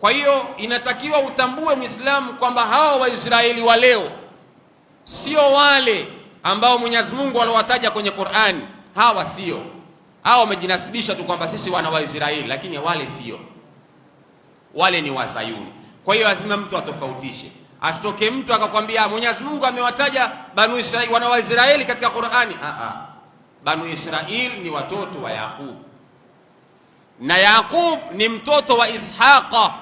Kwa hiyo inatakiwa utambue Muislamu kwamba hawa Waisraeli wa leo sio wale ambao Mwenyezi Mungu aliwataja kwenye Qur'an. Hawa sio. Hawa wamejinasibisha tu kwamba sisi wana Waisraeli, lakini wale sio. Wale ni Wasayuni. Kwa hiyo lazima mtu atofautishe. Asitoke mtu akakwambia Mwenyezi Mungu amewataja Banu Israeli, wana Waisraeli katika Qur'ani. Banu Israeli ni watoto wa Yaqub. Na Yaqub ni mtoto wa Ishaqa.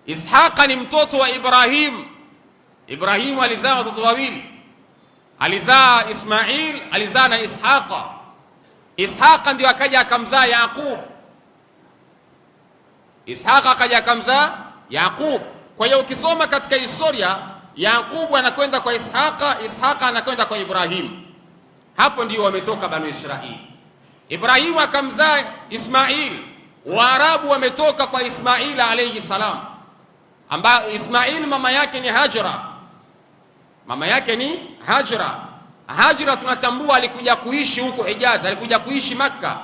Ishaqa ni mtoto wa Ibrahim. Ibrahim alizaa watoto wawili. Alizaa Ismail, alizaa na Ishaqa. Ishaqa ndio akaja akamzaa Yaqub. Ishaqa akaja akamzaa Yaqub. Kwa hiyo ukisoma katika historia, Yaqub anakwenda kwa Ishaqa, Ishaqa anakwenda kwa Ibrahim. Hapo ndio wametoka Banu Israili. Ibrahim akamzaa Ismail. Waarabu wametoka kwa Ismail alayhi salam, ambaye Ismail mama yake ni Hajra. Mama yake ni Hajra. Hajra tunatambua alikuja kuishi huko Hijaz, alikuja kuishi Makka.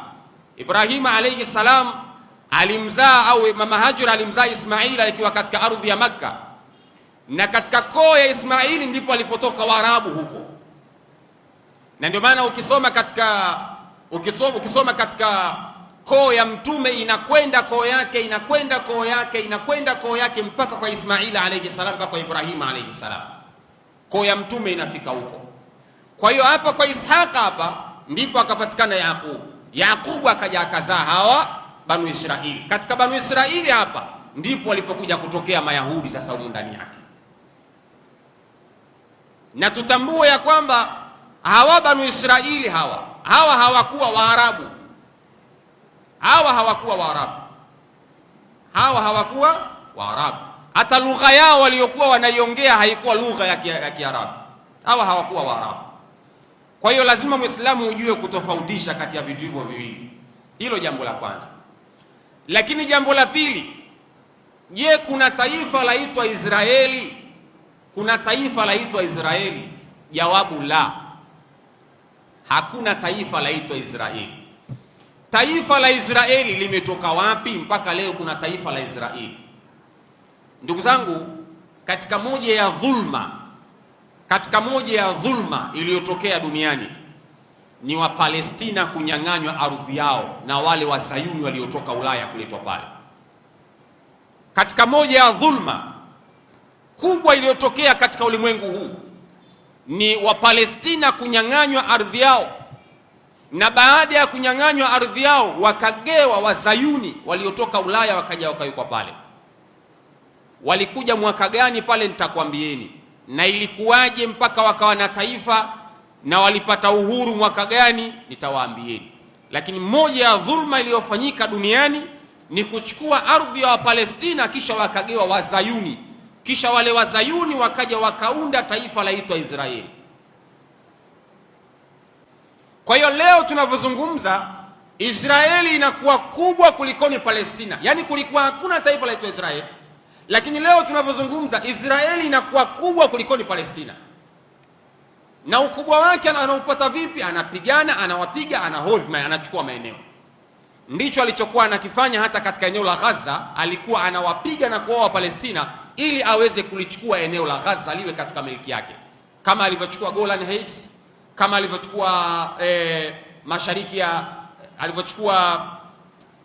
Ibrahim alayhi salam alimzaa, au mama Hajra alimzaa Ismail akiwa katika ardhi ya Makka, na katika koo ya Ismaili ndipo alipotoka Waarabu huko. Na ndio maana ukisoma katika koo ya mtume inakwenda koo yake, inakwenda koo yake, inakwenda koo yake mpaka kwa Ismail alayhi salam, mpaka kwa Ibrahim alayhi salam. Koo ya mtume inafika huko. Kwa hiyo hapa kwa Ishaqa hapa ndipo akapatikana Yaqub. Yaqub akaja akazaa hawa Banu Israili. Katika Banu Israili hapa ndipo walipokuja kutokea Mayahudi sasa huko ndani yake. Na tutambue ya kwamba hawa Banu Israili hawa hawakuwa Waarabu. Hawa hawakuwa Waarabu. Hata lugha yao waliokuwa wanaiongea haikuwa lugha ya Kiarabu. Hawa hawakuwa Waarabu. Kwa hiyo lazima Muislamu ujue kutofautisha kati ya vitu hivyo viwili. Hilo jambo la kwanza. Lakini jambo la pili, je, kuna taifa laitwa Israeli? Kuna taifa laitwa Israeli? Jawabu la. Hakuna taifa laitwa Israeli. Taifa la Israeli limetoka wapi mpaka leo kuna taifa la Israeli? Ndugu zangu, katika moja ya dhulma iliyotokea duniani ni wa Palestina kunyang'anywa ardhi yao na wale wa Sayuni waliotoka Ulaya kuletwa pale. Katika moja ya dhulma kubwa iliyotokea katika ulimwengu huu ni wa Palestina kunyang'anywa ardhi yao, na baada ya kunyang'anywa ardhi yao wakagewa wa Sayuni waliotoka Ulaya wakaja wakawekwa pale. Walikuja mwaka gani pale nitakwambieni, na ilikuwaje mpaka wakawa na taifa, na walipata uhuru mwaka gani nitawaambieni. Lakini moja ya dhulma iliyofanyika duniani ni kuchukua ardhi ya Wapalestina kisha wakagewa Wazayuni, kisha wale Wazayuni wakaja wakaunda taifa laitwa Israeli. Kwa hiyo leo tunavyozungumza Israeli inakuwa kubwa kulikoni Palestina. Yaani kulikuwa hakuna taifa laitwa Israeli, lakini leo tunavyozungumza Israeli inakuwa kubwa kulikoni Palestina. Na ukubwa wake anaupata vipi? Anapigana, anawapiga, anahodhma, anachukua maeneo. Ndicho alichokuwa anakifanya hata katika eneo la Gaza. Alikuwa anawapiga na kuoa Palestina ili aweze kulichukua eneo la Gaza liwe katika miliki yake, kama alivyochukua Golan Heights, kama alivyochukua mashariki ya alivyochukua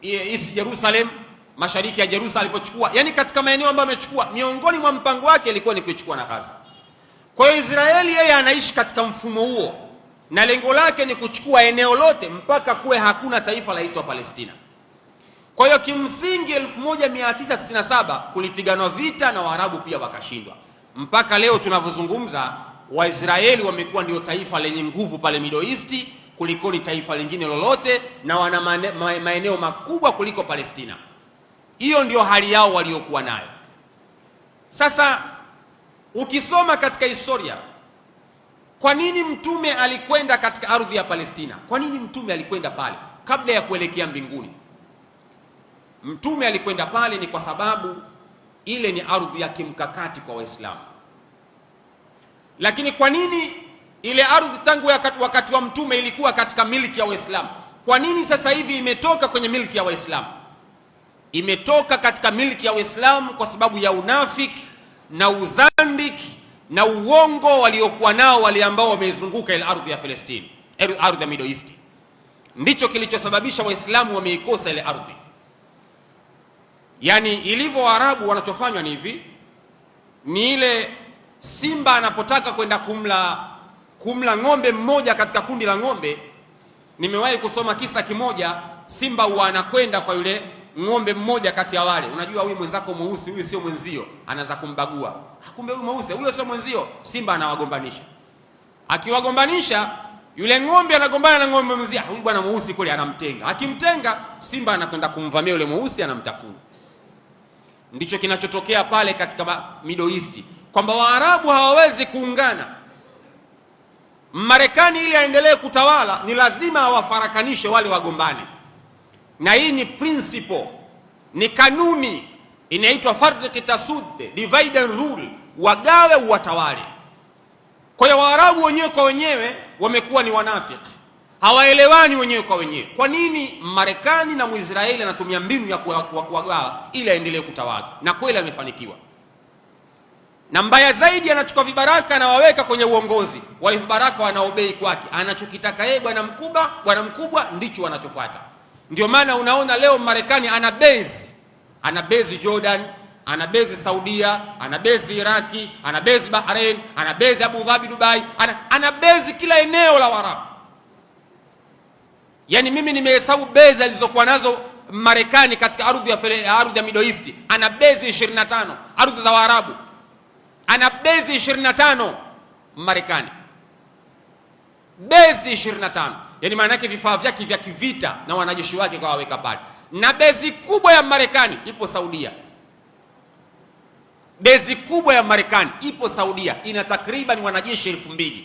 East Jerusalem, mashariki ya Jerusalem alipochukua. Yani katika maeneo ambayo amechukua, miongoni mwa mpango wake ilikuwa ni kuichukua na Gaza. Kwa hiyo Israeli yeye anaishi katika mfumo huo, na lengo lake ni kuchukua eneo lote mpaka kuwe hakuna taifa laitwa Palestina. Kwa hiyo kimsingi 1967 kulipiganwa vita na Waarabu pia wakashindwa. Mpaka leo tunavyozungumza Waisraeli wamekuwa ndio taifa lenye nguvu pale Middle East kuliko ni taifa lingine lolote, na wana maeneo makubwa kuliko Palestina. Hiyo ndio hali yao waliokuwa nayo. Sasa ukisoma katika historia, kwa nini mtume alikwenda katika ardhi ya Palestina? Kwa nini mtume alikwenda pale kabla ya kuelekea mbinguni? Mtume alikwenda pale ni kwa sababu ile ni ardhi ya kimkakati kwa Waislamu. Lakini kwa nini ile ardhi tangu wakati wa mtume ilikuwa katika miliki ya Waislamu? Kwa nini sasa hivi imetoka kwenye miliki ya Waislamu? imetoka katika milki ya Uislamu kwa sababu ya unafiki na uzandiki na uongo waliokuwa nao wale ambao wameizunguka ile ardhi ya Palestina, ardhi ya Middle East. Ndicho kilichosababisha Waislamu wameikosa ile ardhi. Yani ilivyo Waarabu wanachofanywa ni hivi, ni ile simba anapotaka kwenda kumla ng'ombe mmoja katika kundi la ng'ombe. Nimewahi kusoma kisa kimoja, simba huwa anakwenda kwa yule ng'ombe mmoja kati ya wale, unajua huyu mwenzako mweusi, huyu sio mwenzio, anaanza kumbagua. Kumbe huyu mweusi, huyo sio mwenzio. Simba anawagombanisha, akiwagombanisha yule ng'ombe anagombana na ng'ombe mzia, huyu bwana mweusi kule anamtenga. Akimtenga, simba anakwenda kumvamia yule mweusi, anamtafuna. Ndicho kinachotokea pale katika Middle East, kwamba Waarabu hawawezi kuungana. Marekani ili aendelee kutawala ni lazima awafarakanishe wale wagombane, na hii ni principle, ni kanuni inaitwa farq tasud, divide and rule, wagawe uwatawale. Kwa hiyo Waarabu wenyewe kwa wenyewe wamekuwa ni wanafiki, hawaelewani wenyewe kwa wenyewe. Kwa nini Marekani na Muisraeli anatumia mbinu ya kuwagawa ili aendelee kutawala? Na kweli amefanikiwa. Na mbaya zaidi, anachukua vibaraka na waweka kwenye uongozi. Wale vibaraka wanaobei kwake, anachokitaka yeye bwana mkubwa ndicho wanachofuata. Ndio maana unaona leo Marekani ana base Jordan, ana base Saudia, ana base Iraki, ana base Bahrain, ana base Abu Dhabi, Dubai, ana base kila eneo la Waarabu. Yani mimi nimehesabu base alizokuwa nazo Marekani katika ardhi ya Middle East, ana base 25 ardhi za Waarabu, ana base 25 Marekani, base 25. Yani maana yake vifaa vyake vya kivita na wanajeshi wake kwa waweka pale. Na base kubwa ya Marekani ipo Saudia. Base kubwa ya Marekani ipo Saudia, ina takriban wanajeshi 2000.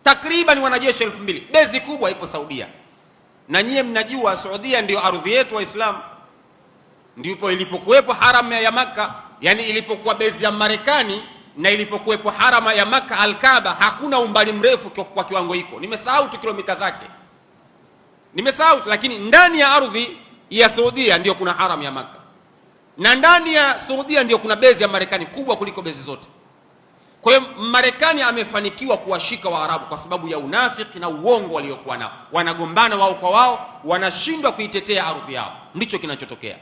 Takriban wanajeshi 2000. Base kubwa ipo Saudia. Na nyie mnajua Saudia ndio ardhi yetu Waislamu. Ndipo ilipokuwepo haram ya Makka, yani ilipokuwa base ya Marekani na ilipokuwepo harama ya Makka Al-Kaaba, hakuna umbali mrefu kwa kiwango hiko. Nimesahau tu kilomita zake, nimesahau, lakini ndani ya ardhi ya Saudia ndio kuna haram ya Makka, na ndani ya Saudia ndio kuna base ya Marekani kubwa kuliko base zote. Kwa hiyo Marekani amefanikiwa kuwashika Waarabu kwa sababu ya unafiki na uongo waliokuwa nao. Wanagombana wao kwa wao, wanashindwa kuitetea ardhi yao. Ndicho kinachotokea.